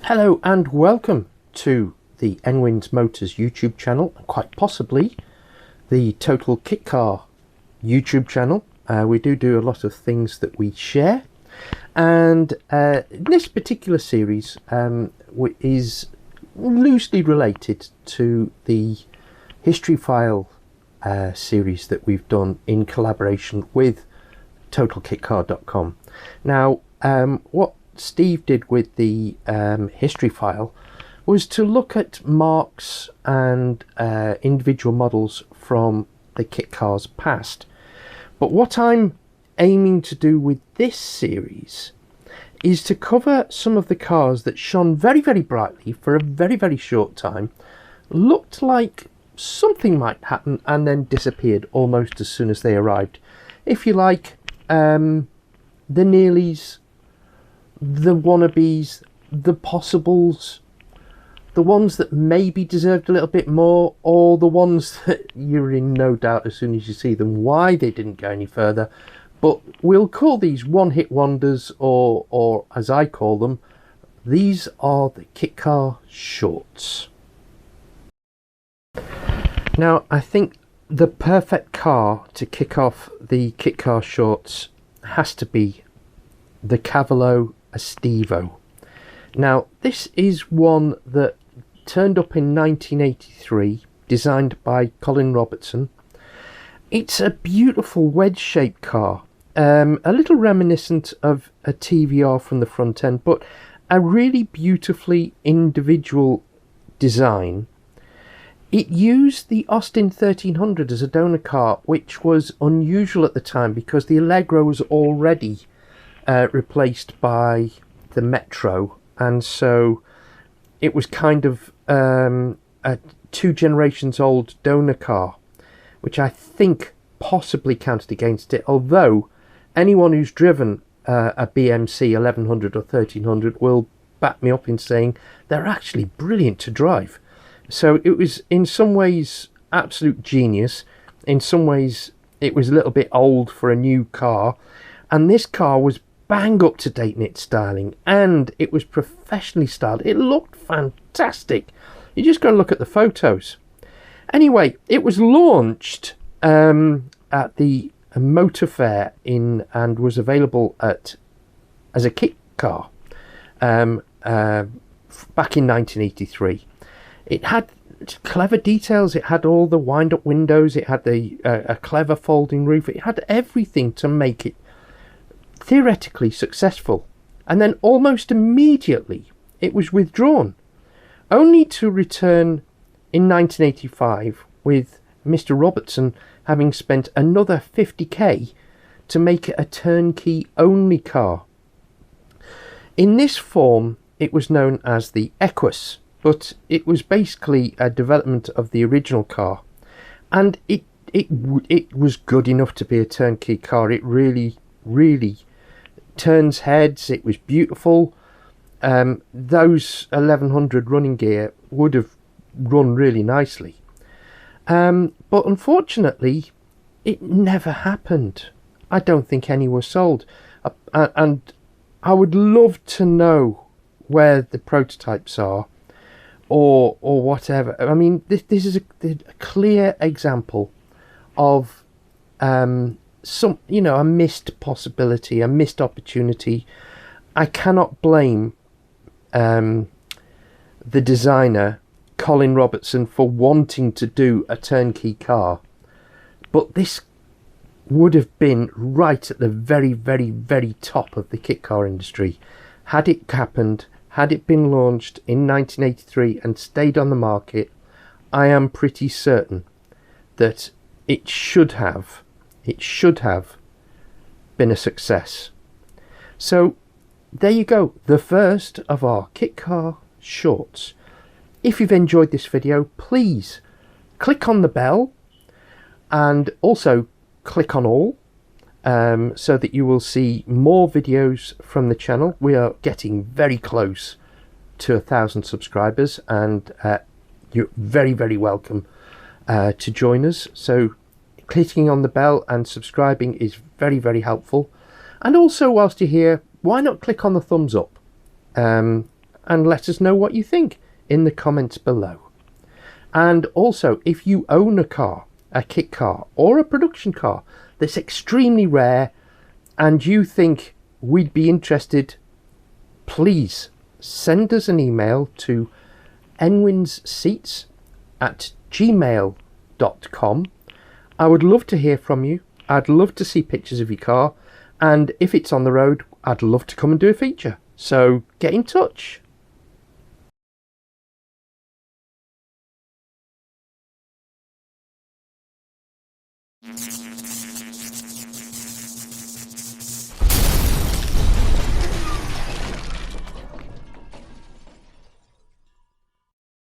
Hello and welcome to the Nwins Motors YouTube channel, and quite possibly the Total Kitcar YouTube channel. We do a lot of things that we share, and this particular series is loosely related to the History File series that we've done in collaboration with TotalKitcar.com. Now, what Steve did with the history file was to look at marks and individual models from the kit cars past. But what I'm aiming to do with this series is to cover some of the cars that shone very, very brightly for a very, very short time, looked like something might happen, and then disappeared almost as soon as they arrived. If you like, the nearlies, the wannabes, the possibles, the ones that maybe deserved a little bit more, or the ones that you're in no doubt as soon as you see them why they didn't go any further. But we'll call these one-hit wonders, or as I call them, these are the Kitcar shorts. Now, I think the perfect car to kick off the Kitcar shorts has to be the Cavallo Estivo. Now, this is one that turned up in 1983, designed by Colin Robertson. It's a beautiful wedge-shaped car, a little reminiscent of a TVR from the front end, but a really beautifully individual design. It used the Austin 1300 as a donor car, which was unusual at the time because the Allegro was already replaced by the Metro, and so it was kind of a 2 generations old donor car, which I think possibly counted against it, although anyone who's driven a BMC 1100 or 1300 will back me up in saying they're actually brilliant to drive. So it was in some ways absolute genius, in some ways it was a little bit old for a new car, and this car was bang up to date in its styling, and it was professionally styled. It looked fantastic. You just got to look at the photos. Anyway, it was launched at the Motor Fair and was available as a kit car back in 1983. It had clever details. It had all the wind-up windows. It had a clever folding roof. It had everything to make it theoretically successful. And then almost immediately it was withdrawn, only to return in 1985 with Mr. Robertson having spent another 50k to make it a turnkey only car. In this form it was known as the Equus, but it was basically a development of the original car, and it was good enough to be a turnkey car. It really turns heads. It was beautiful. Those 1100 running gear would have run really nicely, but unfortunately it never happened. I don't think any were sold, and I would love to know where the prototypes are, or whatever. I mean, this is a clear example of a missed possibility, a missed opportunity. I cannot blame the designer Colin Robertson for wanting to do a turnkey car, but this would have been right at the very, very, very top of the kit car industry had it happened. Had it been launched in 1983 and stayed on the market, I am pretty certain that it should have been a success. So there you go, the first of our Kitcar shorts. If you've enjoyed this video, please click on the bell and also click on all, so that you will see more videos from the channel. We are getting very close to 1,000 subscribers, and you're very, very welcome to join us. So clicking on the bell and subscribing is very, very helpful. And also, whilst you're here, why not click on the thumbs up? and let us know what you think in the comments below. And also, if you own a car, a kit car or a production car that's extremely rare and you think we'd be interested, please send us an email to enwinsseats@gmail.com. I would love to hear from you. I'd love to see pictures of your car, and if it's on the road, I'd love to come and do a feature. So get in touch.